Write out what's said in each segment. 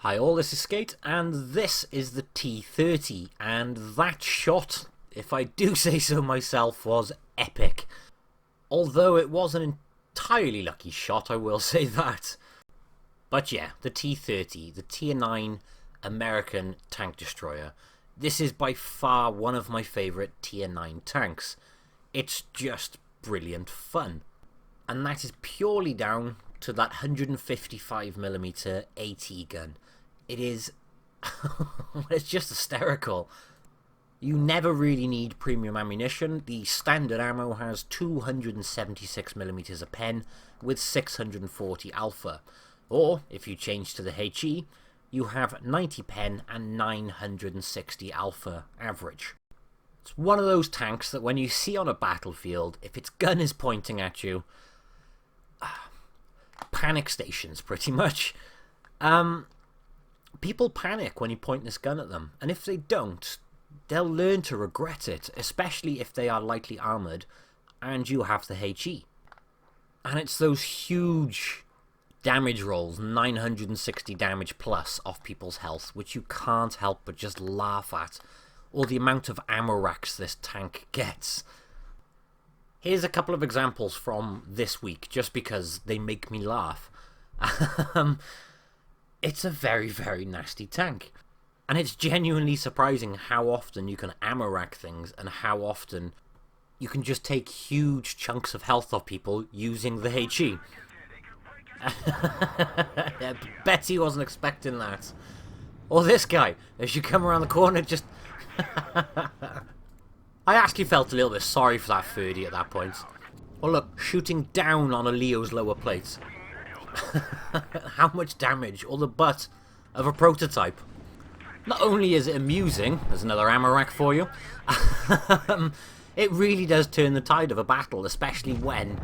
Hi all, this is Skate, and this is the T30, and that shot, if I do say so myself, was epic. Although it was an entirely lucky shot, I will say that. But yeah, the T30, the Tier 9 American tank destroyer. This is by far one of my favourite Tier 9 tanks. It's just brilliant fun. And that is purely down to that 155mm AT gun. It is... it's just hysterical. You never really need premium ammunition. The standard ammo has 276mm a pen with 640 alpha. Or, if you change to the HE, you have 90 pen and 960 alpha average. It's one of those tanks that when you see on a battlefield, if its gun is pointing at you, panic stations pretty much. People panic when you point this gun at them, and if they don't, they'll learn to regret it, especially if they are lightly armoured and you have the HE. And it's those huge damage rolls, 960 damage plus off people's health, which you can't help but just laugh at, or the amount of ammo racks this tank gets. Here's a couple of examples from this week, just because they make me laugh. It's a very, very nasty tank. And it's genuinely surprising how often you can ammo rack things and how often you can just take huge chunks of health off people using the HE. Betty wasn't expecting that. Or this guy, as you come around the corner, just... I actually felt a little bit sorry for that 30 at that point. Oh look, shooting down on a Leo's lower plate. How much damage, or the butt of a prototype. Not only is it amusing, there's another ammo rack for you, it really does turn the tide of a battle, especially when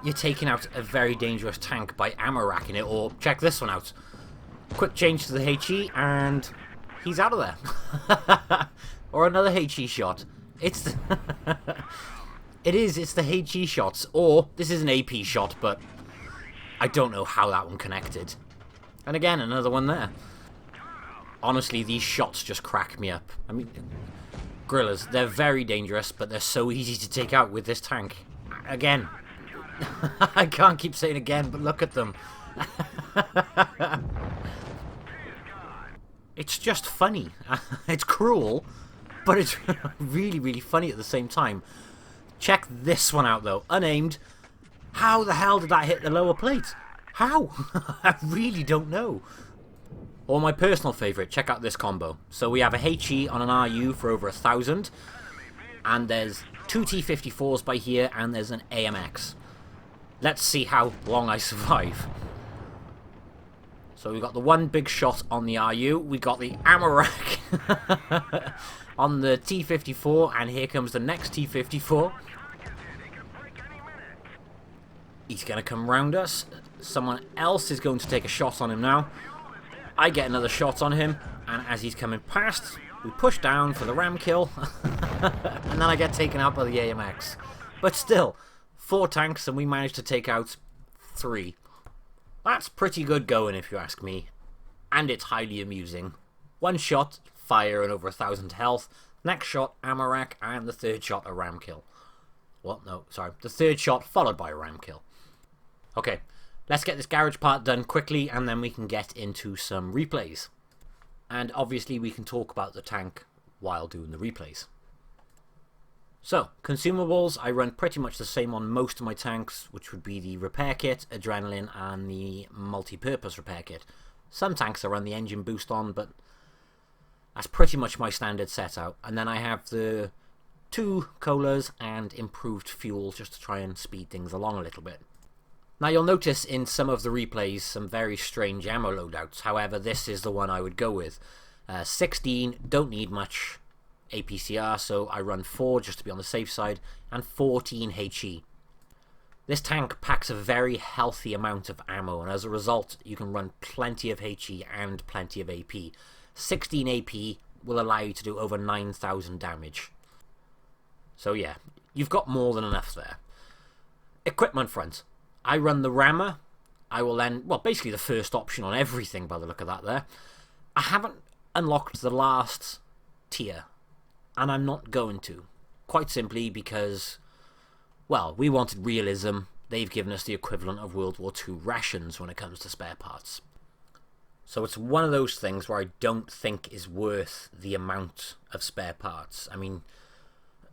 you're taking out a very dangerous tank by ammo racking it, or check this one out. Quick change to the HE, and he's out of there. Or another HE shot. It's it's the HE shots, or this is an AP shot, but I don't know how that one connected. And again, another one there. Honestly, these shots just crack me up. I mean, gorillas, they're very dangerous, but they're so easy to take out with this tank. Again. I can't keep saying again, but look at them. It's just funny. It's cruel, but it's really, really funny at the same time. Check this one out, though. Unaimed. How the hell did that hit the lower plate? How? I really don't know. Or my personal favourite, check out this combo. So we have a HE on an RU for over 1,000. And there's two T54s by here, and there's an AMX. Let's see how long I survive. So we've got the one big shot on the RU. We got the ammo rack on the T54, and here comes the next T54. He's going to come round us. Someone else is going to take a shot on him now. I get another shot on him, and as he's coming past, we push down for the ram kill, and then I get taken out by the AMX. But still, 4 tanks, and we managed to take out 3. That's pretty good going, if you ask me. And it's highly amusing. One shot, fire, and over 1,000 health. Next shot, ammo rack, and the third shot, a ram kill. Well, no, sorry. The third shot followed by a ram kill. Okay, let's get this garage part done quickly, and then we can get into some replays. And obviously we can talk about the tank while doing the replays. So, consumables, I run pretty much the same on most of my tanks, which would be the repair kit, adrenaline, and the multi-purpose repair kit. Some tanks I run the engine boost on, but that's pretty much my standard setup. And then I have the 2 colas and improved fuel just to try and speed things along a little bit. Now you'll notice in some of the replays some very strange ammo loadouts, however this is the one I would go with. 16, don't need much APCR, so I run 4 just to be on the safe side, and 14 HE. This tank packs a very healthy amount of ammo, and as a result you can run plenty of HE and plenty of AP. 16 AP will allow you to do over 9,000 damage. So yeah, you've got more than enough there. Equipment front. I run the rammer, I will then, well, basically the first option on everything by the look of that there. I haven't unlocked the last tier, and I'm not going to. Quite simply because, well, we wanted realism. They've given us the equivalent of World War II rations when it comes to spare parts. So it's one of those things where I don't think is worth the amount of spare parts. I mean,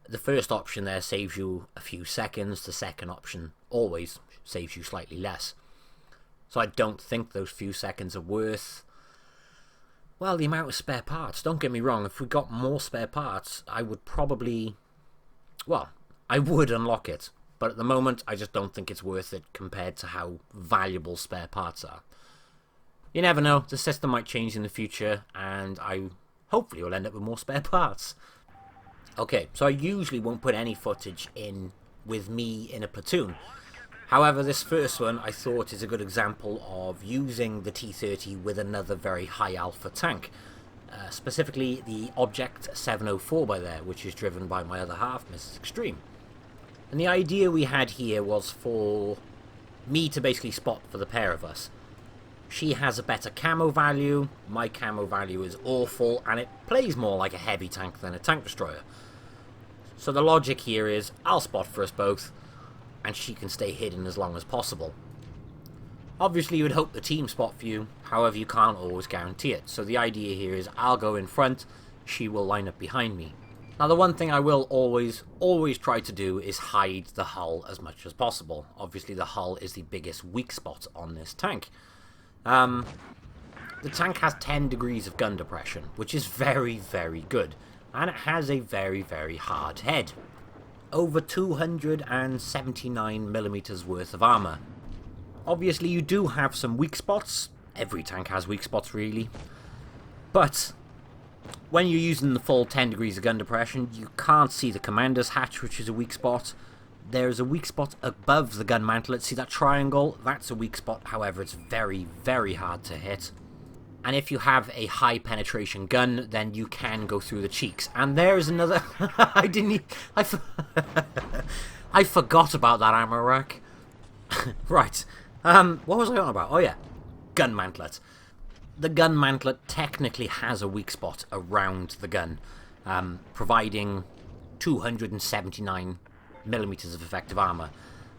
the first option there saves you a few seconds. The second option always saves you slightly less. So I don't think those few seconds are worth, well, the amount of spare parts. Don't get me wrong, if we got more spare parts, I would probably, well, I would unlock it. But at the moment, I just don't think it's worth it compared to how valuable spare parts are. You never know, the system might change in the future, and I hopefully will end up with more spare parts. Okay, so I usually won't put any footage in with me in a platoon. However, this first one I thought is a good example of using the T30 with another very high alpha tank. Specifically the Object 704 by there, which is driven by my other half, Mrs. Extreme. And the idea we had here was for me to basically spot for the pair of us. She has a better camo value, my camo value is awful, and it plays more like a heavy tank than a tank destroyer. So the logic here is, I'll spot for us both, and she can stay hidden as long as possible. Obviously you would hope the team spot for you, however you can't always guarantee it. So the idea here is, I'll go in front, she will line up behind me. Now the one thing I will always try to do is hide the hull as much as possible. Obviously the hull is the biggest weak spot on this tank. The tank has 10 degrees of gun depression, which is very, very good. And it has a very, very hard head. Over 279mm worth of armour. Obviously you do have some weak spots. Every tank has weak spots really. But when you're using the full 10 degrees of gun depression, you can't see the commander's hatch, which is a weak spot. There's a weak spot above the gun mantlet. See that triangle? That's a weak spot. However, it's very, very hard to hit. And if you have a high penetration gun, then you can go through the cheeks. And there's another... I forgot about that ammo rack. Right. What was I on about? Oh yeah. Gun mantlet. The gun mantlet technically has a weak spot around the gun, providing 279mm of effective armour.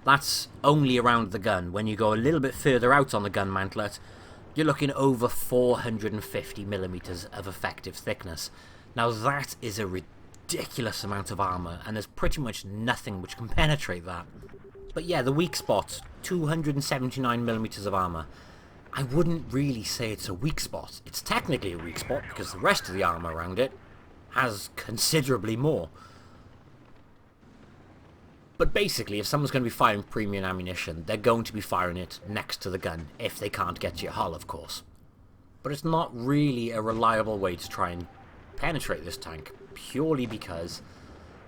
That's only around the gun. When you go a little bit further out on the gun mantlet, you're looking over 450mm of effective thickness. Now that is a ridiculous amount of armour, and there's pretty much nothing which can penetrate that. But yeah, the weak spot, 279mm of armour. I wouldn't really say it's a weak spot. It's technically a weak spot because the rest of the armour around it has considerably more. But basically, if someone's going to be firing premium ammunition, they're going to be firing it next to the gun, if they can't get to your hull, of course. But it's not really a reliable way to try and penetrate this tank, purely because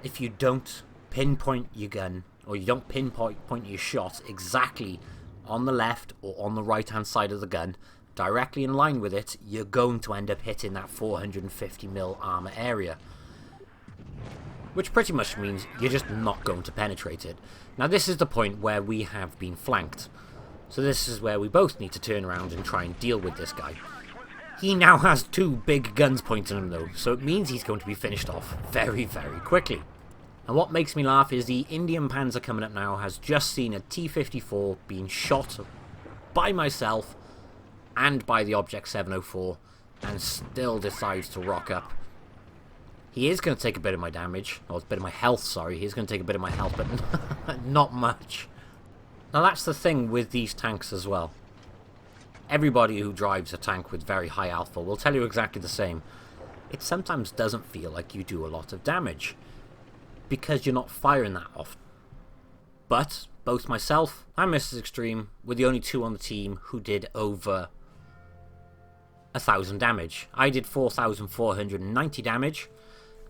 if you don't pinpoint your gun, or you don't pinpoint your shot exactly on the left or on the right hand side of the gun, directly in line with it, you're going to end up hitting that 450mm armour area. Which pretty much means you're just not going to penetrate it. Now this is the point where we have been flanked. So this is where we both need to turn around and try and deal with this guy. He now has two big guns pointing at him though, so it means he's going to be finished off very, very quickly. And what makes me laugh is the Indian Panzer coming up now has just seen a T-54 being shot by myself and by the Object 704 and still decides to rock up. He is going to take a bit of my damage, or a bit of my health, sorry. He's going to take a bit of my health, but not much. Now that's the thing with these tanks as well. Everybody who drives a tank with very high alpha will tell you exactly the same. It sometimes doesn't feel like you do a lot of damage, because you're not firing that often. But both myself and Mrs. Extreme were the only two on the team who did over 1,000 damage. I did 4,490 damage,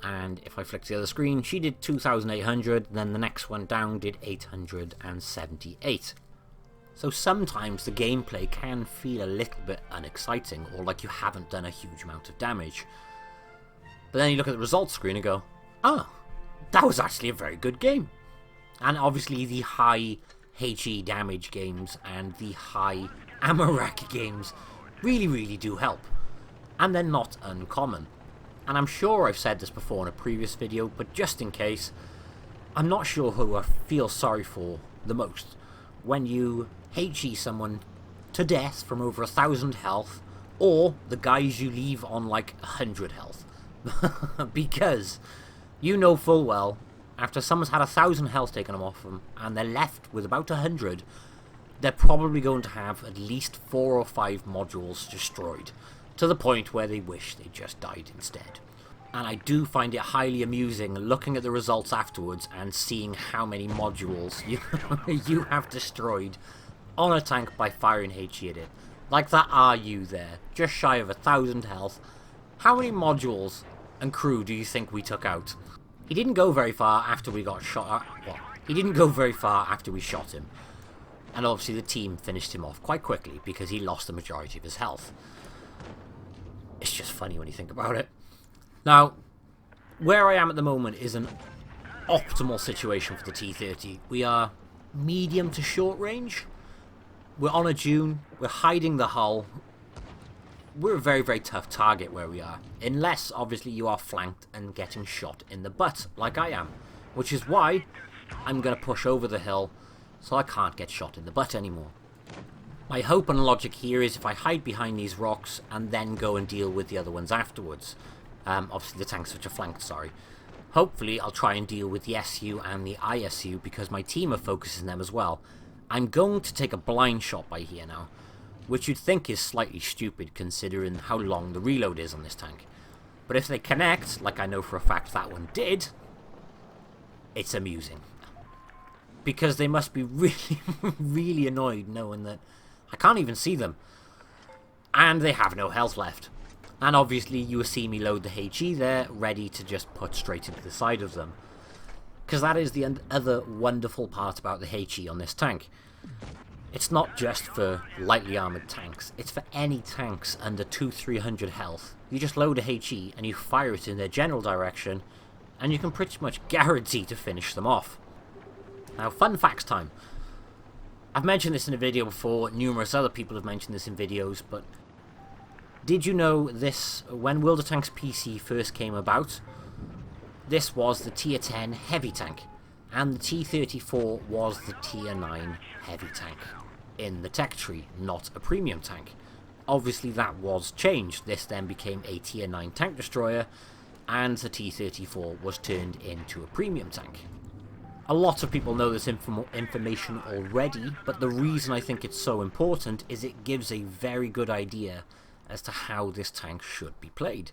and if I flick to the other screen, she did 2,800, then the next one down did 878. So sometimes the gameplay can feel a little bit unexciting, or like you haven't done a huge amount of damage. But then you look at the results screen and go, oh, that was actually a very good game. And obviously the high HE damage games and the high ammo rack games really do help. And they're not uncommon. And I'm sure I've said this before in a previous video, but just in case, I'm not sure who I feel sorry for the most. When you HE someone to death from over 1,000 health, or the guys you leave on like 100 health. Because you know full well, after someone's had 1,000 health taken off them, and they're left with about 100, they're probably going to have at least 4 or 5 modules destroyed, to the point where they wish they just died instead. And I do find it highly amusing looking at the results afterwards and seeing how many modules you have destroyed on a tank by firing HE at it. Like that RU there, just shy of 1,000 health. How many modules and crew do you think we took out? He didn't go very far after we got shot. Well, he didn't go very far after we shot him. And obviously the team finished him off quite quickly because he lost the majority of his health. It's just funny when you think about it. Now, where I am at the moment is an optimal situation for the T30. We are medium to short range. We're on a dune. We're hiding the hull. We're a very tough target where we are. Unless, obviously, you are flanked and getting shot in the butt, like I am. Which is why I'm going to push over the hill so I can't get shot in the butt anymore. My hope and logic here is if I hide behind these rocks and then go and deal with the other ones afterwards. Obviously the tanks which are flanked, sorry. Hopefully I'll try and deal with the SU and the ISU because my team are focusing them as well. I'm going to take a blind shot by here now, which you'd think is slightly stupid considering how long the reload is on this tank. But if they connect, like I know for a fact that one did, it's amusing. Because they must be really annoyed knowing that I can't even see them. And they have no health left. And obviously you will see me load the HE there, ready to just put straight into the side of them. Because that is the other wonderful part about the HE on this tank. It's not just for lightly armoured tanks, it's for any tanks under 200-300 health. You just load a HE and you fire it in their general direction, and you can pretty much guarantee to finish them off. Now, fun facts time. I've mentioned this in a video before, numerous other people have mentioned this in videos, but did you know this, when World of Tanks PC first came about, this was the tier 10 heavy tank, and the T34 was the tier 9 heavy tank in the tech tree, not a premium tank. Obviously that was changed. This then became a tier 9 tank destroyer, and the T34 was turned into a premium tank. A lot of people know this information already, but the reason I think it's so important is it gives a very good idea as to how this tank should be played.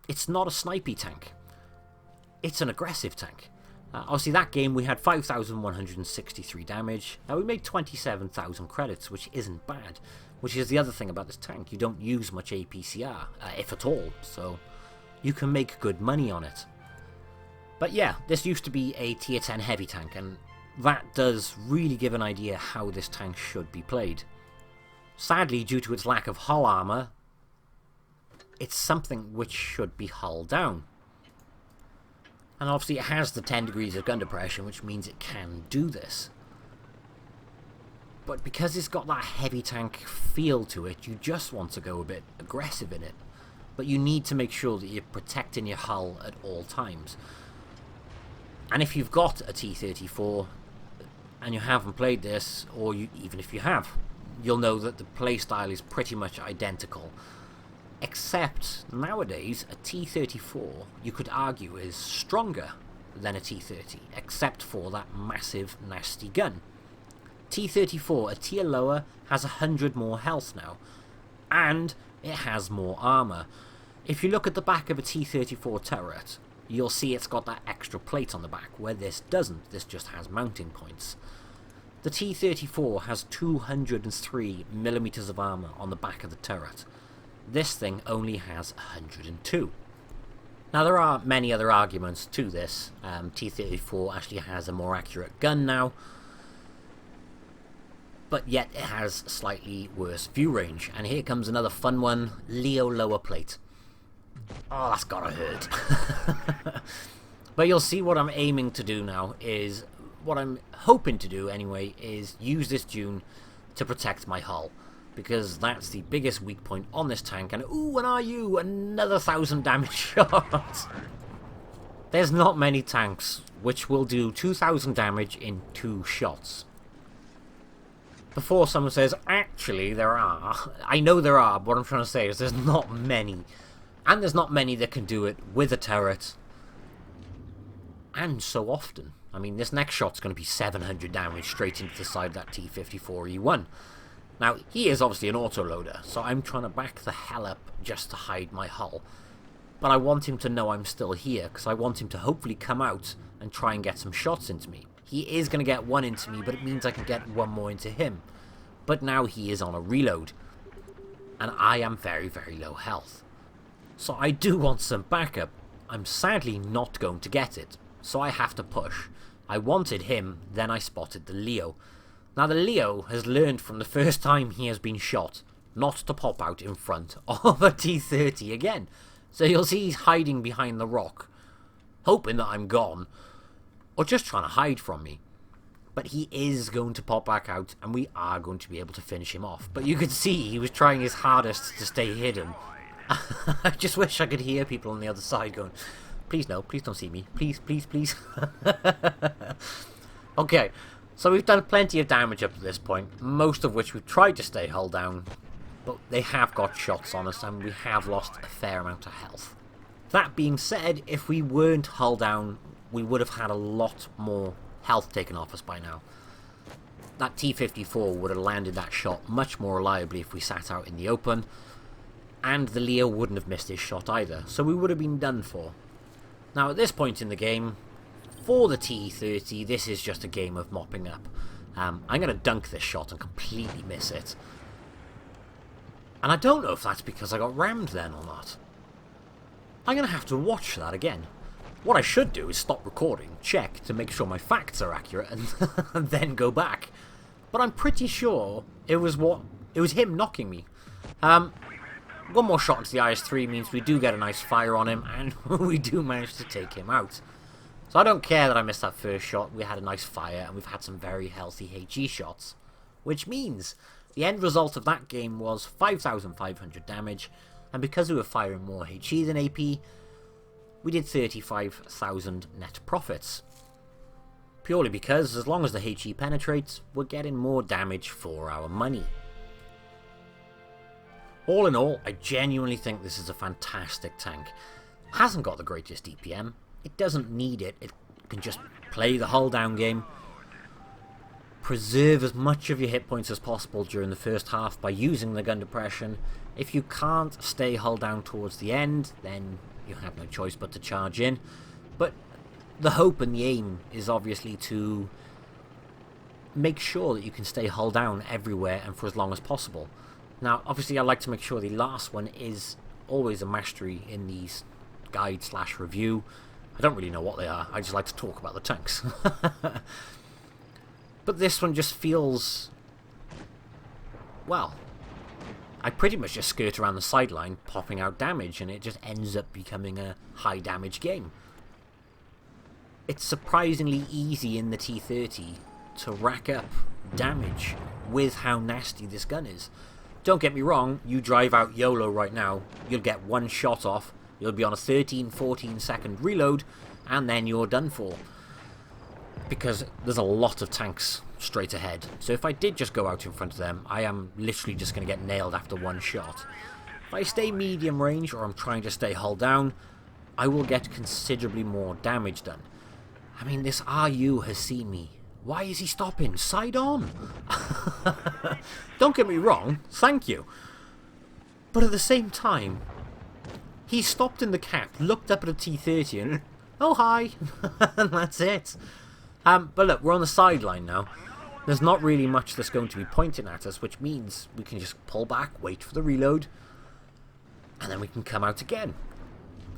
It's not a snipey tank. It's an aggressive tank. Obviously that game we had 5,163 damage. Now we made 27,000 credits, which isn't bad. Which is the other thing about this tank. You don't use much APCR, if at all, so you can make good money on it. But yeah, this used to be a tier 10 heavy tank, and that does really give an idea how this tank should be played. Sadly, due to its lack of hull armour, it's something which should be hull down. And obviously it has the 10 degrees of gun depression, which means it can do this. But because it's got that heavy tank feel to it, you just want to go a bit aggressive in it. But you need to make sure that you're protecting your hull at all times. And if you've got a T34 and you haven't played this, or even if you have, you'll know that the playstyle is pretty much identical. Except nowadays a T34 you could argue is stronger than a T30, except for that massive nasty gun. T34, a tier lower, has 100 more health now, and it has more armour. If you look at the back of a T34 turret, you'll see it's got that extra plate on the back, where this doesn't. This just has mounting points. The T34 has 203mm of armour on the back of the turret. This thing only has 102. Now there are many other arguments to this. T34 actually has a more accurate gun now, but yet it has slightly worse view range. And here comes another fun one, Leo lower plate. Oh, that's gotta hurt. But you'll see what I'm aiming to do now is what I'm hoping to do anyway is use this dune to protect my hull, because that's the biggest weak point on this tank. And ooh, and are you another 1,000 damage shot? There's not many tanks which will do 2,000 damage in 2 shots. Before someone says, actually there are, I know there are, but what I'm trying to say is there's not many. And there's not many that can do it with a turret, and so often. I mean, this next shot's going to be 700 damage straight into the side of that T-54E1. Now, he is obviously an autoloader, so I'm trying to back the hell up just to hide my hull. But I want him to know I'm still here, because I want him to hopefully come out and try and get some shots into me. He is going to get one into me, but it means I can get one more into him. But now he is on a reload, and I am very, very low health. So I do want some backup. I'm sadly not going to get it, so I have to push. I wanted him, then I spotted the Leo. Now the Leo has learned from the first time he has been shot not to pop out in front of a T30 again. So you'll see he's hiding behind the rock, hoping that I'm gone, or just trying to hide from me. But he is going to pop back out, and we are going to be able to finish him off. But you could see he was trying his hardest to stay hidden. I just wish I could hear people on the other side going, please no, please don't see me, please, please, please. Okay, so we've done plenty of damage up to this point, most of which we've tried to stay hull down, but they have got shots on us and we have lost a fair amount of health. That being said, if we weren't hull down, we would have had a lot more health taken off us by now. That T-54 would have landed that shot much more reliably if we sat out in the open, and the Leo wouldn't have missed his shot either, so we would have been done for. Now at this point in the game, for the T30, this is just a game of mopping up. I'm going to dunk this shot and completely miss it. And I don't know if that's because I got rammed then or not. I'm going to have to watch that again. What I should do is stop recording, check to make sure my facts are accurate, and then go back. But I'm pretty sure it was him knocking me. One more shot into the IS-3 means we do get a nice fire on him, and we do manage to take him out. So I don't care that I missed that first shot. We had a nice fire, and we've had some very healthy HE shots. Which means the end result of that game was 5,500 damage, and because we were firing more HE than AP, we did 35,000 net profits. Purely because, as long as the HE penetrates, we're getting more damage for our money. All in all, I genuinely think this is a fantastic tank. Hasn't got the greatest DPM. It doesn't need it. It can just play the hull down game. Preserve as much of your hit points as possible during the first half by using the gun depression. If you can't stay hull down towards the end, then you have no choice but to charge in. But the hope and the aim is obviously to make sure that you can stay hull down everywhere and for as long as possible. Now, obviously I like to make sure the last one is always a mastery in these guide/review. I don't really know what they are, I just like to talk about the tanks. But this one just feels, well, I pretty much just skirt around the sideline, popping out damage, and it just ends up becoming a high damage game. It's surprisingly easy in the T30 to rack up damage with how nasty this gun is. Don't get me wrong, you drive out YOLO right now, you'll get one shot off, you'll be on a 13-14 second reload, and then you're done for. Because there's a lot of tanks straight ahead. So if I did just go out in front of them, I am literally just going to get nailed after one shot. If I stay medium range, or I'm trying to stay hull down, I will get considerably more damage done. I mean, this RU has seen me. Why is he stopping? Side on! Don't get me wrong, thank you. But at the same time, he stopped in the cap, looked up at a T30 and, oh hi, and that's it. But look, we're on the sideline now. There's not really much that's going to be pointing at us, which means we can just pull back, wait for the reload, and then we can come out again.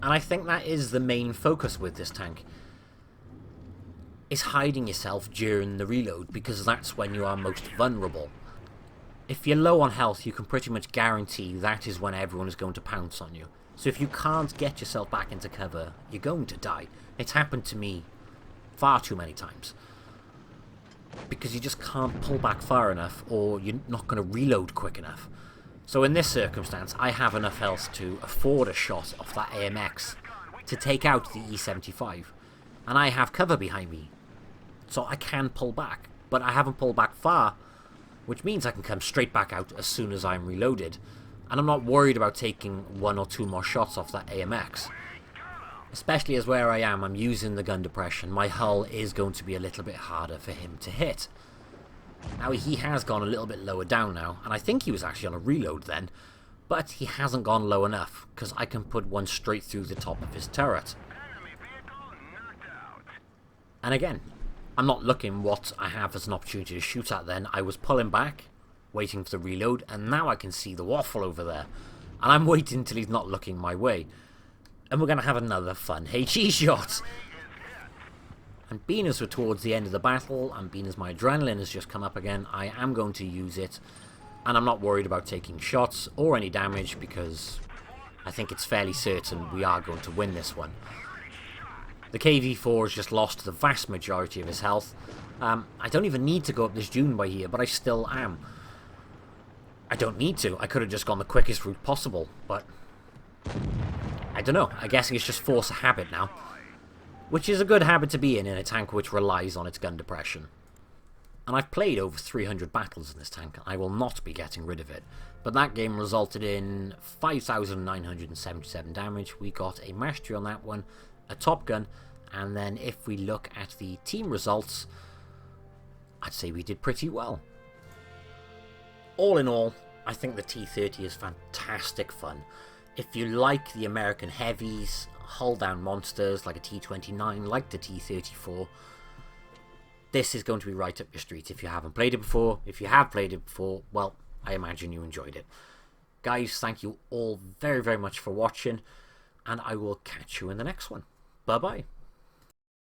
And I think that is the main focus with this tank, is hiding yourself during the reload, because that's when you are most vulnerable. If you're low on health, you can pretty much guarantee that is when everyone is going to pounce on you. So if you can't get yourself back into cover, you're going to die. It's happened to me far too many times. because you just can't pull back far enough, or you're not going to reload quick enough. So in this circumstance, I have enough health to afford a shot off that AMX to take out the E75, and I have cover behind me, so I can pull back, but I haven't pulled back far, which means I can come straight back out as soon as I'm reloaded, and I'm not worried about taking 1 or 2 more shots off that AMX. Especially as where I am, I'm using the gun depression, my hull is going to be a little bit harder for him to hit. Now he has gone a little bit lower down now, and I think he was actually on a reload then, but he hasn't gone low enough, because I can put one straight through the top of his turret. And again, I'm not looking what I have as an opportunity to shoot at then. I was pulling back, waiting for the reload, and now I can see the waffle over there. And I'm waiting until he's not looking my way. And we're going to have another fun HE shot. And being as we're towards the end of the battle, and being as my adrenaline has just come up again, I am going to use it. And I'm not worried about taking shots or any damage, because I think it's fairly certain we are going to win this one. The KV-4 has just lost the vast majority of his health. I don't even need to go up this dune by here, but I still am. I don't need to. I could have just gone the quickest route possible, but I don't know. I guess it's just force of habit now. Which is a good habit to be in a tank which relies on its gun depression. And I've played over 300 battles in this tank, and I will not be getting rid of it. But that game resulted in 5,977 damage. We got a mastery on that one, a top gun, and then if we look at the team results, I'd say we did pretty well. All in all, I think the T30 is fantastic fun. If you like the American heavies, hull-down monsters like a T29, like the T34, this is going to be right up your street if you haven't played it before. If you have played it before, well, I imagine you enjoyed it. Guys, thank you all very, very much for watching, and I will catch you in the next one. Bye-bye.